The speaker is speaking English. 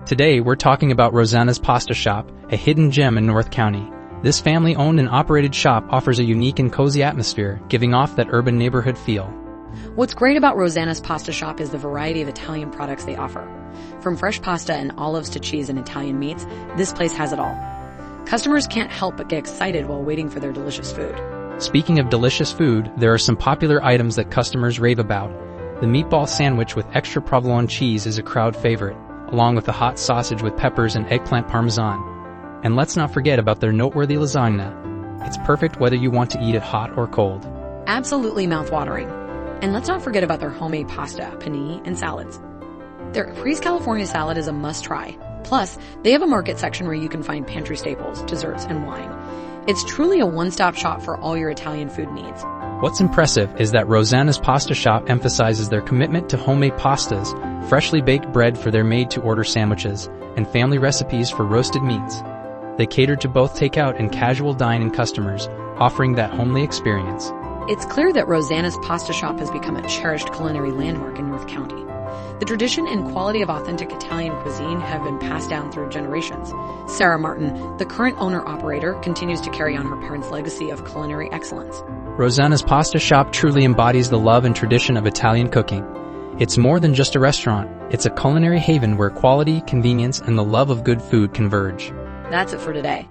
Today, we're talking about Rosanna's Pasta Shop, a hidden gem in North County. This family-owned and operated shop offers a unique and cozy atmosphere, giving off that urban neighborhood feel. What's great about Rosanna's Pasta Shop is the variety of Italian products they offer. From fresh pasta and olives to cheese and Italian meats, this place has it all. Customers can't help but get excited while waiting for their delicious food. Speaking of delicious food, there are some popular items that customers rave about. The meatball sandwich with extra provolone cheese is a crowd favorite, along with the hot sausage with peppers and eggplant parmesan. And let's not forget about their noteworthy lasagna. It's perfect whether you want to eat it hot or cold. Absolutely mouth-watering. And let's not forget about their homemade pasta, panini, and salads. Their Freeze California salad is a must-try. Plus, they have a market section where you can find pantry staples, desserts, and wine. It's truly a one-stop shop for all your Italian food needs. What's impressive is that Rosanna's Pasta Shop emphasizes their commitment to homemade pastas, freshly baked bread for their made-to-order sandwiches, and family recipes for roasted meats. They cater to both takeout and casual dine-in customers, offering that homely experience. It's clear that Rosanna's Pasta Shop has become a cherished culinary landmark in North County. The tradition and quality of authentic Italian cuisine have been passed down through generations. Sarah Martin, the current owner-operator, continues to carry on her parents' legacy of culinary excellence. Rosanna's Pasta Shop truly embodies the love and tradition of Italian cooking. It's more than just a restaurant. It's a culinary haven where quality, convenience, and the love of good food converge. That's it for today.